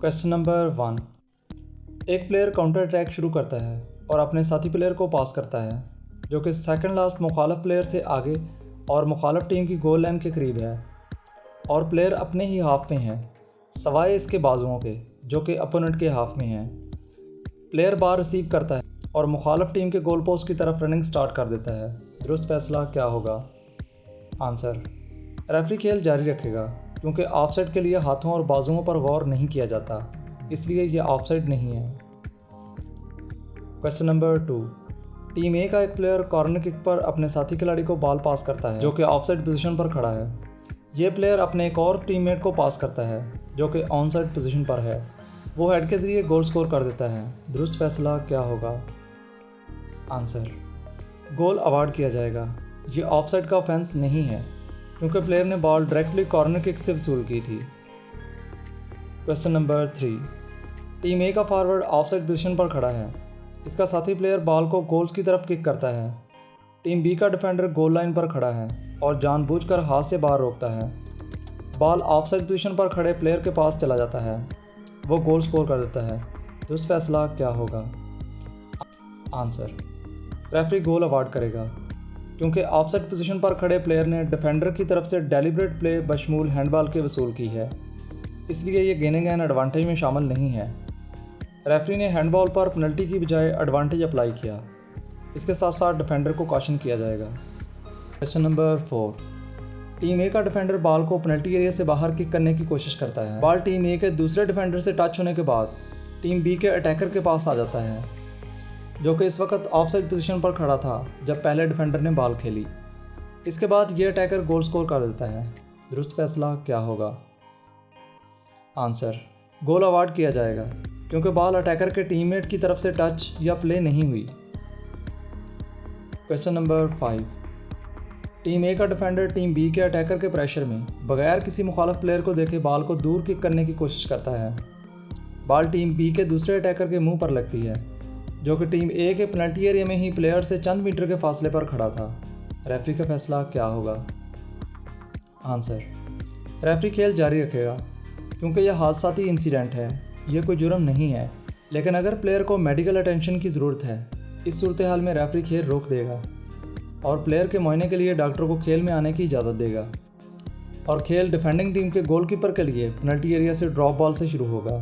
Question number 1। एक player counter attack शुरू करता है और अपने साथी प्लेयर को पास करता है जो कि सेकंड लास्ट मुखालफ प्लेयर से आगे और मुखालफ टीम की गोल लाइन के करीब है और प्लेयर अपने ही हाफ में है सवाए इसके बाजुओं के जो कि अपोनेंट के हाफ में है। प्लेयर बाल रिसीव करता है और मुखालफ टीम के गोल पोस्ट की तरफ रनिंग स्टार्ट कर देता है। दुरुस्त फैसला क्या होगा? आंसर, रेफरी खेल जारी रखेगा क्योंकि ऑफसाइड के लिए हाथों और बाजुओं पर गौर नहीं किया जाता, इसलिए यह ऑफसाइड नहीं है। Question number 2। टीम ए का एक प्लेयर कॉर्नर किक पर अपने साथी खिलाड़ी को बॉल पास करता है जो कि ऑफसाइड पोजीशन पर खड़ा है। यह प्लेयर अपने एक और टीममेट को पास करता है जो कि ऑनसाइड पोजीशन पर है। वो हेड के ज़रिए गोल स्कोर कर देता है। दुरुस्त फैसला क्या होगा? आंसर, गोल अवार्ड किया जाएगा। ये ऑफसाइड का ऑफेंस नहीं है क्योंकि प्लेयर ने बॉल डायरेक्टली कॉर्नर किक से वसूल की थी। Question number 3। टीम ए का फॉरवर्ड ऑफसाइड पोजीशन पर खड़ा है। इसका साथी प्लेयर बॉल को गोल्स की तरफ किक करता है। टीम बी का डिफेंडर गोल लाइन पर खड़ा है और जानबूझकर हाथ से बाहर रोकता है। बॉल ऑफसाइड पोजीशन पर खड़े प्लेयर के पास चला जाता है। वो गोल स्कोर कर देता है। दुरुस्त फैसला क्या होगा? आंसर, रेफरी गोल अवार्ड करेगा क्योंकि ऑफसाइड पोजीशन पर खड़े प्लेयर ने डिफेंडर की तरफ से डेलिब्रेट प्ले बशमूल हैंडबॉल के वसूल की है, इसलिए ये गेनिंग एन एडवांटेज में शामिल नहीं है। रेफरी ने हैंडबॉल पर पेनल्टी की बजाय एडवांटेज अप्लाई किया। इसके साथ साथ डिफेंडर को कॉशन किया जाएगा। Question number 4। टीम ए का डिफेंडर बॉल को पेनल्टी एरिया से बाहर किक करने की कोशिश करता है। बॉल टीम ए के दूसरे डिफेंडर से टच होने के बाद टीम बी के अटैकर के पास आ जाता है जो कि इस वक्त ऑफसाइड पोजीशन पर खड़ा था जब पहले डिफेंडर ने बॉल खेली। इसके बाद ये अटैकर गोल स्कोर कर देता है। दुरुस्त फैसला क्या होगा? आंसर, गोल अवार्ड किया जाएगा क्योंकि बॉल अटैकर के टीममेट की तरफ से टच या प्ले नहीं हुई। Question number 5। टीम ए का डिफेंडर टीम बी के अटैकर के प्रेशर में बगैर किसी मुखालफ प्लेयर को देखे बॉल को दूर किक करने की कोशिश करता है। बॉल टीम बी के दूसरे अटैकर के मुंह पर लगती है जो कि टीम ए के पेनल्टी एरिया में ही प्लेयर से चंद मीटर के फासले पर खड़ा था। रेफरी का फैसला क्या होगा? आंसर, रेफरी खेल जारी रखेगा क्योंकि यह हादसाती इंसिडेंट है। यह कोई जुर्म नहीं है, लेकिन अगर प्लेयर को मेडिकल अटेंशन की ज़रूरत है इस सूरत हाल में रेफरी खेल रोक देगा और प्लेयर के मुआयने के लिए डॉक्टर को खेल में आने की इजाज़त देगा और खेल डिफेंडिंग टीम के गोलकीपर के लिए पेनल्टी एरिया से ड्रॉप बॉल से शुरू होगा।